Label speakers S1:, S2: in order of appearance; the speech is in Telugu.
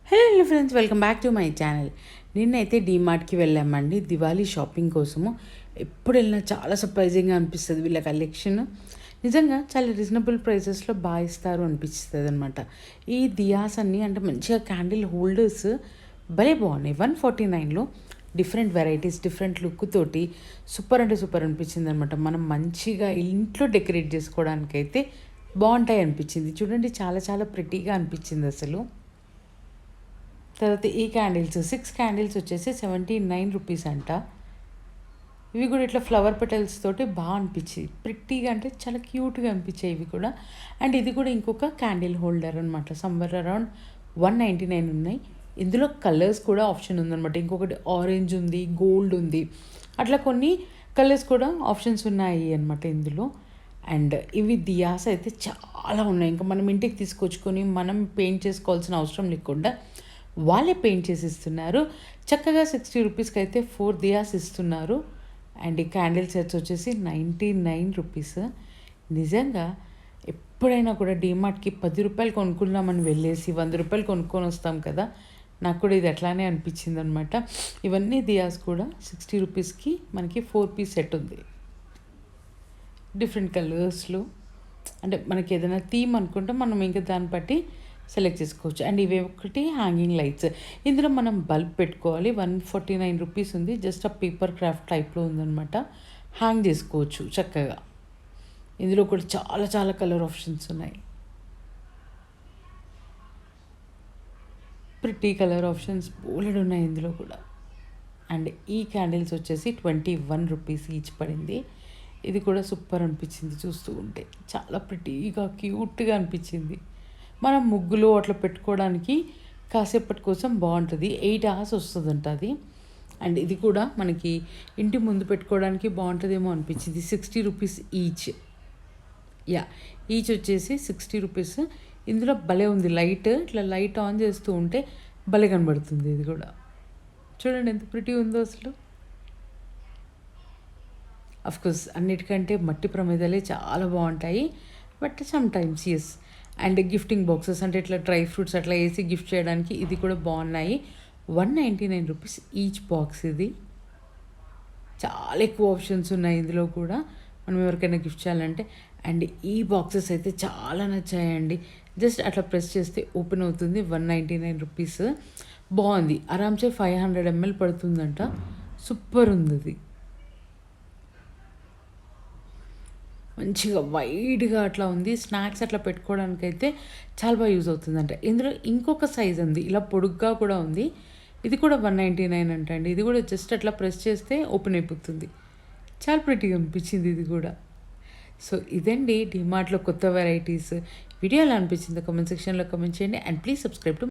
S1: Hello friends, welcome back to my channel. నిన్నైతే డీమార్ట్కి వెళ్ళామండి దివాళీ షాపింగ్ కోసము. ఎప్పుడు వెళ్ళినా చాలా సర్ప్రైజింగ్గా అనిపిస్తుంది వీళ్ళ కలెక్షన్. నిజంగా చాలా రీజనబుల్ ప్రైసెస్లో బాగా ఇస్తారు అనిపిస్తుంది అనమాట. ఈ దియాస్ అన్నీ అంటే మంచిగా క్యాండిల్ హోల్డర్స్ భలే బాగున్నాయి. 149లో డిఫరెంట్ వెరైటీస్, డిఫరెంట్ లుక్ తోటి సూపర్ అంటే సూపర్ అనిపించింది అనమాట. మనం మంచిగా ఇంట్లో డెకరేట్ చేసుకోవడానికైతే బాగుంటాయి అనిపించింది. చూడండి, చాలా చాలా ప్రిటీగా అనిపించింది అసలు. తర్వాత ఈ క్యాండిల్స్ 6 క్యాండిల్స్ వచ్చేసి 79 రూపీస్ అంట. ఇవి కూడా ఇట్లా ఫ్లవర్ పెటల్స్ తోటి బాగా అనిపించింది, ప్రిట్టీగా అంటే చాలా క్యూట్గా అనిపించాయి ఇవి కూడా. అండ్ ఇది కూడా ఇంకొక క్యాండిల్ హోల్డర్ అనమాట. సమ్వర్ అరౌండ్ 199 ఉన్నాయి. ఇందులో కలర్స్ కూడా ఆప్షన్ ఉందన్నమాట. ఇంకొకటి ఆరెంజ్ ఉంది, గోల్డ్ ఉంది, అట్లా కొన్ని కలర్స్ కూడా ఆప్షన్స్ ఉన్నాయి అనమాట ఇందులో. అండ్ ఇవి దియాస్ అయితే చాలా ఉన్నాయి. ఇంకా మనం ఇంటికి తీసుకొచ్చుకొని మనం పెయింట్ చేసుకోవాల్సిన అవసరం లేకుండా వాళ్ళే పెయింట్ చేసి ఇస్తున్నారు. చక్కగా 60 రూపీస్కి అయితే 4 దియాస్ ఇస్తున్నారు. అండ్ ఈ క్యాండిల్ సెట్స్ వచ్చేసి 99 రూపీస్. నిజంగా ఎప్పుడైనా కూడా డీమార్ట్కి 10 రూపాయలు కొనుక్కున్నామని వెళ్ళేసి 100 రూపాయలు కొనుక్కొని వస్తాం కదా, నాకు కూడా ఇది అట్లానే అనిపించింది అనమాట. ఇవన్నీ దియాస్ కూడా 60 రూపీస్కి మనకి 4 పీస్ సెట్ ఉంది. డిఫరెంట్ కలర్స్లో, అంటే మనకి ఏదైనా థీమ్ అనుకుంటే మనం ఇంకా దాన్ని బట్టి సెలెక్ట్ చేసుకోవచ్చు. అండ్ ఇవి ఒకటి హ్యాంగింగ్ లైట్స్. ఇందులో మనం బల్బ్ పెట్టుకోవాలి. 149 రూపీస్ ఉంది. జస్ట్ ఆ పేపర్ క్రాఫ్ట్ టైప్లో ఉందన్నమాట. హ్యాంగ్ చేసుకోవచ్చు చక్కగా. ఇందులో కూడా చాలా చాలా కలర్ ఆప్షన్స్ ఉన్నాయి. ప్రిటీ కలర్ ఆప్షన్స్ బోలెడు ఉన్నాయి ఇందులో కూడా. అండ్ ఈ క్యాండిల్స్ వచ్చేసి 21 రూపీస్ ఈచ్ పడింది. ఇది కూడా సూపర్ అనిపించింది చూస్తూ ఉంటే. చాలా ప్రిటీగా క్యూట్గా అనిపించింది. మనం ముగ్గులు అట్లా పెట్టుకోవడానికి కాసేపటి కోసం బాగుంటుంది. 8 hours వస్తుందంట అది. అండ్ ఇది కూడా మనకి ఇంటి ముందు పెట్టుకోవడానికి బాగుంటుందేమో అనిపించింది. 60 రూపీస్ ఈచ్. ఈచ్ వచ్చేసి 60 రూపీస్. ఇందులో భలే ఉంది లైట్. ఇట్లా లైట్ ఆన్ చేస్తూ ఉంటే భలే కనబడుతుంది. ఇది కూడా చూడండి ఎంత ప్రిటీ ఉందో అసలు. అఫ్కోర్స్ అన్నిటికంటే మట్టి ప్రమిదలే చాలా బాగుంటాయి. But sometimes yes. And gifting boxes, అంటే ఇట్లా డ్రై ఫ్రూట్స్ అట్లా వేసి గిఫ్ట్ చేయడానికి ఇది కూడా బాగున్నాయి. 199 రూపీస్ ఈచ్ బాక్స్. ఇది చాలా ఎక్కువ ఆప్షన్స్ ఉన్నాయి ఇందులో కూడా మనం ఎవరికైనా గిఫ్ట్ చేయాలంటే. అండ్ ఈ బాక్సెస్ అయితే చాలా నచ్చాయండి. జస్ట్ అట్లా ప్రెస్ చేస్తే ఓపెన్ అవుతుంది. 199 రూపీస్. బాగుంది. ఆరామ్సే 500 ml పడుతుందంట. సూపర్ ఉంది అది. మంచిగా వైడ్గా అట్లా ఉంది. స్నాక్స్ అట్లా పెట్టుకోవడానికి అయితే చాలా బాగా యూజ్ అవుతుందంట. ఇందులో ఇంకొక సైజ్ ఉంది, ఇలా పొడుగ్గా కూడా ఉంది. ఇది కూడా 199 అంట అండి. ఇది కూడా జస్ట్ అట్లా ప్రెస్ చేస్తే ఓపెన్ అయిపోతుంది. చాలా ప్రిటీగా అనిపించింది ఇది కూడా. సో ఇదండి డిమార్ట్లో కొత్త వెరైటీస్. వీడియో ఎలా అనిపించింది కామెంట్ సెక్షన్లో కామెంట్ చేయండి. And please subscribe to